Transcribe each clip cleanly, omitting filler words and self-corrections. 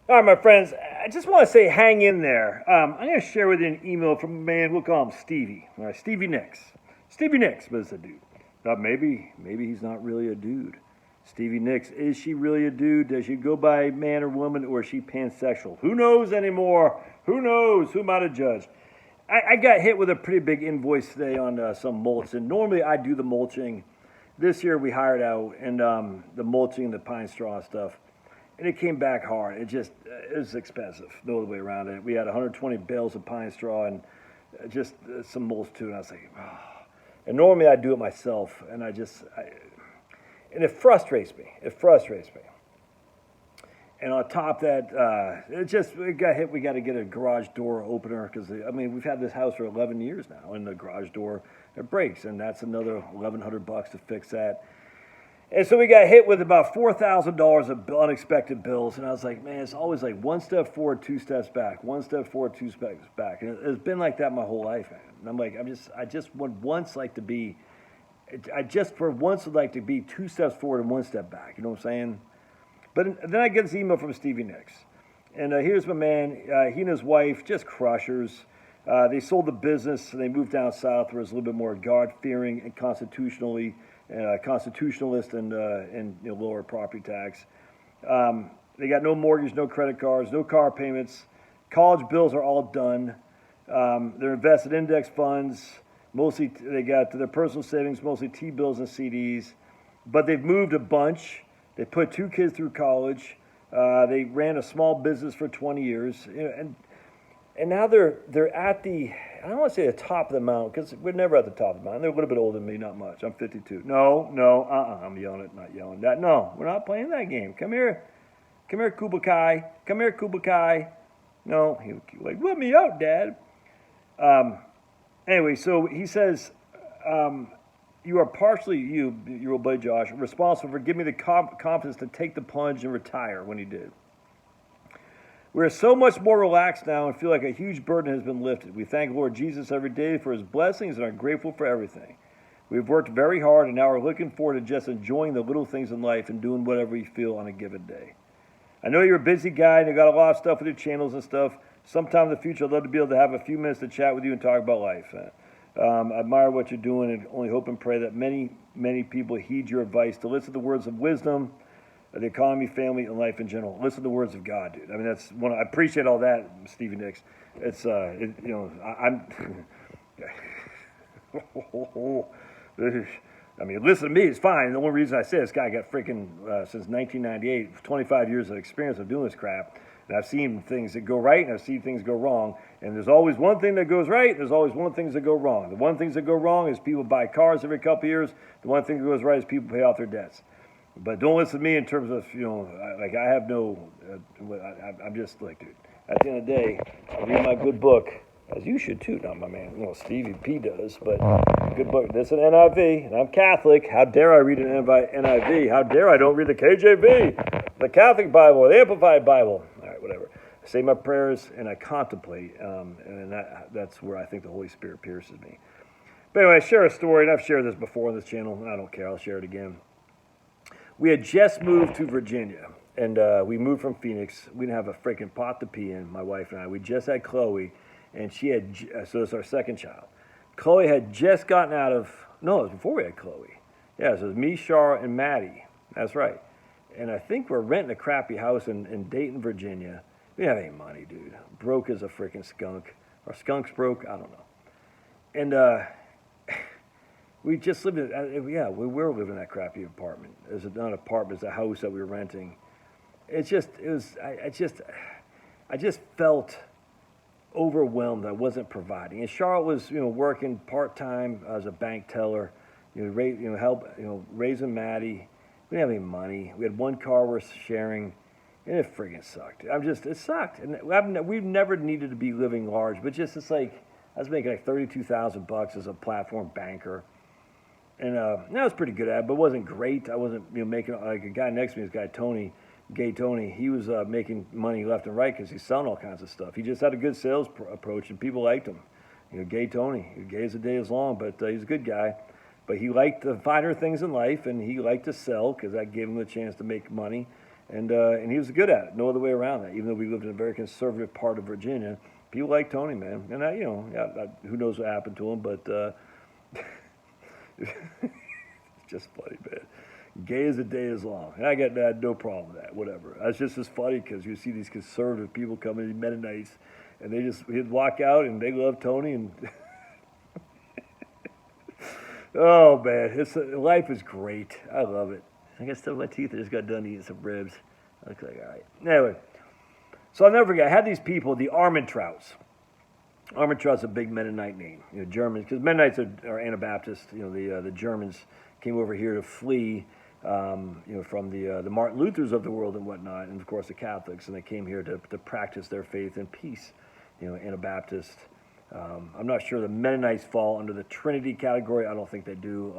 All right, my friends, I just want to say hang in there. I'm going to share with you an email from a man, we'll call him Stevie. All right, Stevie Nicks. Stevie Nicks, but it's a dude. Now, maybe he's not really a dude. Stevie Nicks, is she really a dude? Does she go by man or woman, or is she pansexual? Who knows anymore? Who knows? Who am I to judge? I got hit with a pretty big invoice today on some mulching. Normally, I do the mulching. This year, we hired out, and the mulching, the pine straw stuff. And it came back hard. It was expensive. No other way around it. We had 120 bales of pine straw and just some mulch too. And I was like, oh. And normally I do it myself, and and it frustrates me. It frustrates me. And on top of that, it got hit. We got to get a garage door opener because we've had this house for 11 years now, and the garage door it breaks, and that's another $1,100 to fix that. And so we got hit with about $4,000 of unexpected bills, and I was like, man, it's always like one step forward, two steps back, one step forward, two steps back, and it's been like that my whole life, man. And I'm like, I just would once like to be, I just for once would like to be two steps forward and one step back. You know what I'm saying? But then I get this email from Stevie Nicks, and here's my man. He and his wife just crushers. They sold the business and they moved down south where it's a little bit more God-fearing and constitutionalist and lower property tax. They got no mortgage, no credit cards, no car payments. College bills are all done. They're invested in index funds. Mostly they got their personal savings, mostly T-bills and CDs. But they've moved a bunch. They put two kids through college. They ran a small business for 20 years. And now they're at the, I don't want to say the top of the mountain because we're never at the top of the mountain. They're a little bit older than me, not much. I'm 52. No, I'm yelling it, not yelling that. No, we're not playing that game. Come here, Kuba Kai. Come here, Kuba Kai. No, he like, let me out, Dad. Anyway, so he says, you are partially, your old buddy Josh, responsible for giving me the confidence to take the plunge and retire when he did. We are so much more relaxed now and feel like a huge burden has been lifted. We thank Lord Jesus every day for his blessings and are grateful for everything. We've worked very hard and now are looking forward to just enjoying the little things in life and doing whatever we feel on a given day. I know you're a busy guy and you've got a lot of stuff with your channels and stuff. Sometime in the future, I'd love to be able to have a few minutes to chat with you and talk about life. I admire what you're doing and only hope and pray that many, many people heed your advice to listen to the words of wisdom, the economy, family, and life in general. Listen to the words of God, dude. I mean, that's one. I appreciate all that, Stevie Nicks. It's I'm. I mean, listen to me. It's fine. The only reason I say this guy got freaking since 1998, 25 years of experience of doing this crap, and I've seen things that go right and I've seen things go wrong. And there's always one thing that goes right. There's always one thing that go wrong. The one things that go wrong is people buy cars every couple of years. The one thing that goes right is people pay off their debts. But don't listen to me in terms of, like I have no, I'm just like, dude, at the end of the day, I read my good book, as you should too, not my man, Stevie P does, but good book. This is an NIV, and I'm Catholic. How dare I read an NIV? How dare I don't read the KJV, the Catholic Bible, the Amplified Bible? All right, whatever. I say my prayers and I contemplate, and that's where I think the Holy Spirit pierces me. But anyway, I share a story, and I've shared this before on this channel, and I don't care, I'll share it again. We had just moved to Virginia, and we moved from Phoenix. We didn't have a freaking pot to pee in, my wife and I. We just had Chloe, and she had, so it's our second child. Chloe had just gotten out of, no, it was before we had Chloe. Yeah, so it was me, Shara, and Maddie. That's right. And I think we're renting a crappy house in Dayton, Virginia. We didn't have any money, dude. Broke as a freaking skunk. Our skunk's broke, I don't know. And we just lived in, we were living in that crappy apartment. It was not an apartment, it was a house that we were renting. I just felt overwhelmed. I wasn't providing. And Charlotte was, working part-time as a bank teller, raising Maddie. We didn't have any money. We had one car we're sharing, and it friggin' sucked. It sucked. And we've never needed to be living large, but just, it's like, I was making like $32,000 as a platform banker. And that was pretty good at it, but it wasn't great. I wasn't, making, like a guy next to me, this guy, Gay Tony, he was making money left and right because he's selling all kinds of stuff. He just had a good sales approach, and people liked him. Gay Tony, gay as the day is long, but he's a good guy. But he liked the finer things in life, and he liked to sell because that gave him the chance to make money. And he was good at it. No other way around that. Even though we lived in a very conservative part of Virginia, people like Tony, man. And who knows what happened to him, but it's just funny, man. Gay as the day is long. And I got no problem with that, whatever. It's just as funny because you see these conservative people coming, these Mennonites, and he'd walk out and they love Tony. And oh, man, life is great. I love it. I got stuff in my teeth. I just got done eating some ribs. I look like, all right. Anyway, so I'll never forget, I had these people, the Armentrouts. Armentrout's a big Mennonite name, Germans, because Mennonites are Anabaptists. The Germans came over here to flee, from the Martin Luthers of the world and whatnot, and of course the Catholics, and they came here to practice their faith in peace. Anabaptist. I'm not sure the Mennonites fall under the Trinity category. I don't think they do.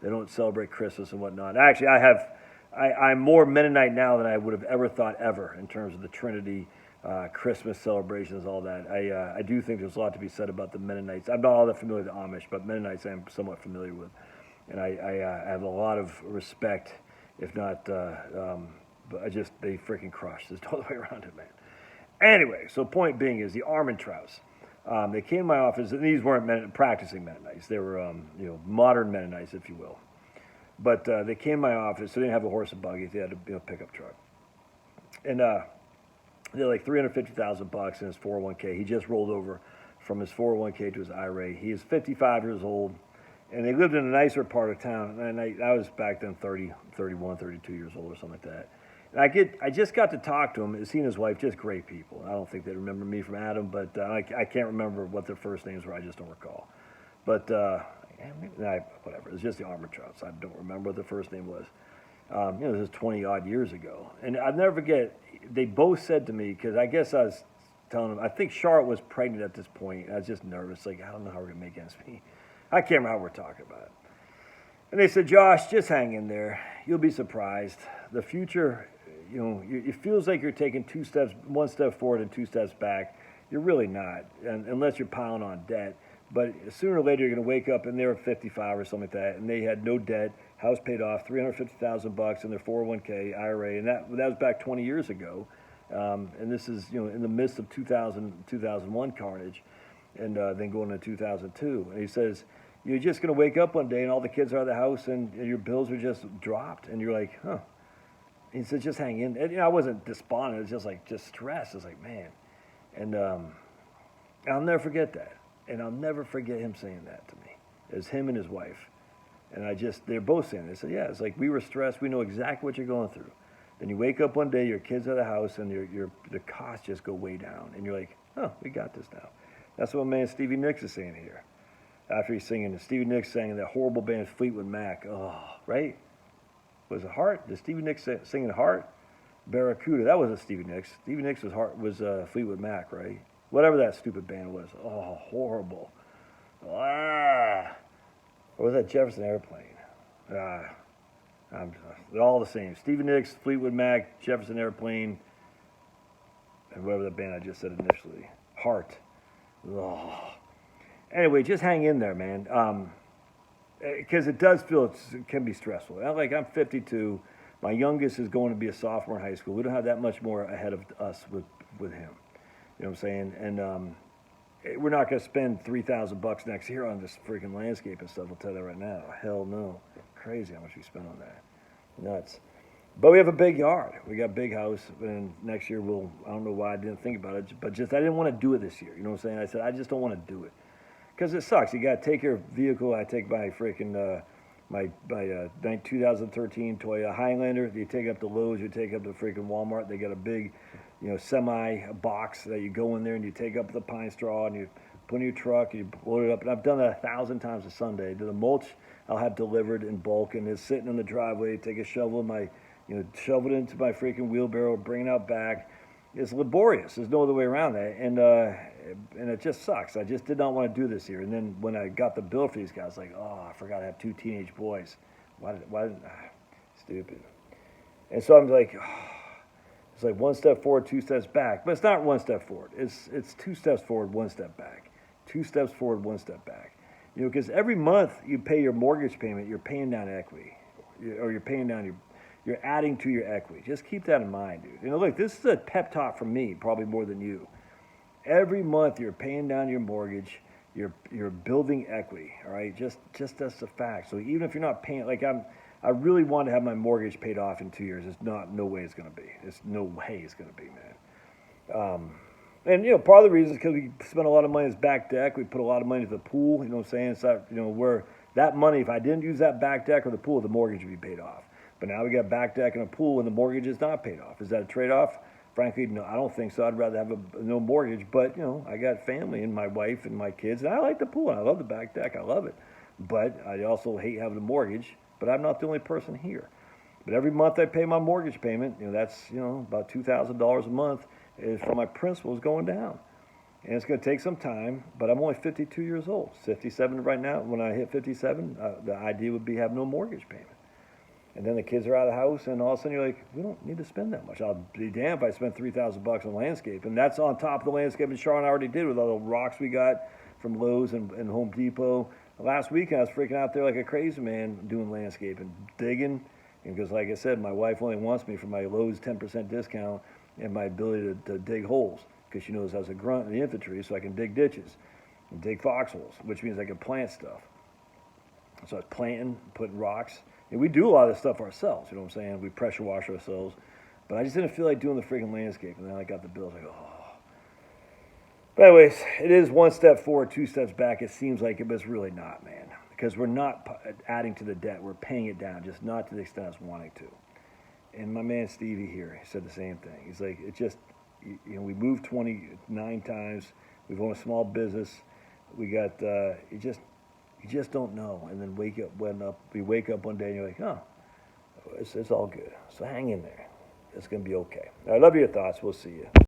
They don't celebrate Christmas and whatnot. Actually, I'm more Mennonite now than I would have ever thought ever in terms of the Trinity, Christmas celebrations, all that. I do think there's a lot to be said about the Mennonites. I'm not all that familiar with the Amish, but Mennonites I'm somewhat familiar with. And I have a lot of respect, if not, but they freaking crush. There's no other way around it, man. Anyway, so point being is the Armentrouts. They came to my office, and these weren't practicing Mennonites. They were, modern Mennonites, if you will. But they came to my office. So they didn't have a horse and buggy. They had a pickup truck. And they're like $350,000 in his 401k. He just rolled over from his 401k to his IRA. He is 55 years old, and they lived in a nicer part of town. And I was back then 30, 31, 32 years old or something like that. And I just got to talk to him. He and his wife, just great people. I don't think they remember me from Adam, but I can't remember what their first names were. I just don't recall. But whatever. It's just the Armentrouts. I don't remember what the first name was. This is 20-odd years ago. And I'll never forget, they both said to me, because I guess I was telling them, I think Charlotte was pregnant at this point. I was just nervous. Like, I don't know how we're going to make ends meet. I can't remember how we're talking about. And they said, Josh, just hang in there. You'll be surprised. The future, it feels like you're taking one step forward and two steps back. You're really not, unless you're piling on debt. But sooner or later, you're going to wake up and they're 55 or something like that, and they had no debt, house paid off, $350,000 in their 401k, IRA, and that was back 20 years ago. And this is, in the midst of 2001 carnage, and then going into 2002. And he says, you're just going to wake up one day and all the kids are out of the house and your bills are just dropped, and you're like, huh. He said, just hang in. And, I wasn't despondent. It was just stress. It's like, man. And I'll never forget that. And I'll never forget him saying that to me. It was him and his wife. And they're both saying it. They said, yeah, it's like we were stressed. We know exactly what you're going through. Then you wake up one day, your kids are at the house, and the costs just go way down. And you're like, oh, we got this now. That's what my man Stevie Nicks is saying here. After he's singing, Stevie Nicks sang in that horrible band Fleetwood Mac. Oh, right? Was it Heart? Did Stevie Nicks singing Heart? Barracuda. That wasn't Stevie Nicks. Stevie Nicks was Fleetwood Mac, right? Whatever that stupid band was. Oh, horrible. Or was that Jefferson Airplane? They're all the same. Stevie Nicks, Fleetwood Mac, Jefferson Airplane, and whatever the band I just said initially. Heart. Oh. Anyway, just hang in there, man. Because it does feel it can be stressful. Like, I'm 52. My youngest is going to be a sophomore in high school. We don't have that much more ahead of us with him. You know what I'm saying? And we're not going to spend $3,000 next year on this freaking landscape and stuff. I'll tell you that right now. Hell no. Crazy how much we spend on that. Nuts. But we have a big yard. We got a big house. And next year I don't know why I didn't think about it, but I didn't want to do it this year. You know what I'm saying? I said, I just don't want to do it. Because it sucks. You got to take your vehicle. I take my freaking, my 2013 Toyota Highlander. You take it up to Lowe's. You take it up to freaking Walmart. They got a big, semi box that you go in there and you take up the pine straw and you put in your truck and you load it up. And I've done that 1,000 times a Sunday. The mulch I'll have delivered in bulk, and it's sitting in the driveway. Take a shovel, shovel it into my freaking wheelbarrow, bring it out back. It's laborious. There's no other way around that, and it just sucks. I just did not want to do this here. And then when I got the bill for these guys, I was like, oh, I forgot I have 2 teenage boys. Stupid. And so I'm like, it's like 1 step forward, 2 steps back. But it's not 1 step forward. It's 2 steps forward, 1 step back. 2 steps forward, 1 step back. Because every month you pay your mortgage payment, you're paying down equity, or you're paying down you're adding to your equity. Just keep that in mind, dude. Look, this is a pep talk from me, probably more than you. Every month you're paying down your mortgage, you're building equity, all right? Just that's the fact. So even if you're not paying, like I really want to have my mortgage paid off in 2 years. It's no way it's going to be. It's no way it's going to be, man. And part of the reason is because we spent a lot of money as back deck. We put a lot of money into the pool. You know what I'm saying? It's not, where that money, if I didn't use that back deck or the pool, the mortgage would be paid off. But now we got back deck and a pool, and the mortgage is not paid off. Is that a trade-off? Frankly, no, I don't think so. I'd rather have no mortgage. But I got family and my wife and my kids, and I like the pool and I love the back deck. I love it. But I also hate having a mortgage. But I'm not the only person here. But every month I pay my mortgage payment. That's about $2,000 a month is from my principal is going down. And it's going to take some time, but I'm only 52 years old. 57 right now. When I hit 57, the idea would be have no mortgage payment. And then the kids are out of the house, and all of a sudden you're like, we don't need to spend that much. I'll be damned if I spend $3,000 on landscape. And that's on top of the landscaping Sharon already did with all the rocks we got from Lowe's and Home Depot. Last weekend I was freaking out there like a crazy man doing landscaping, digging. And because like I said, my wife only wants me for my Lowe's 10% discount and my ability to dig holes. Because she knows I was a grunt in the infantry, so I can dig ditches and dig foxholes, which means I can plant stuff. So I was planting, putting rocks. And we do a lot of this stuff ourselves, you know what I'm saying? We pressure wash ourselves. But I just didn't feel like doing the freaking landscape. And then I got the bill, I was like, oh. But anyways, it is one step forward, two steps back. It seems like it, but it's really not, man. Because we're not adding to the debt. We're paying it down, just not to the extent I was wanting to. And my man Stevie here, he said the same thing. He's like, it just, we moved 29 times. We've owned a small business. We got, you just don't know. And then we wake up one day and you're like, oh, it's all good. So hang in there. It's going to be okay. I love your thoughts. We'll see you.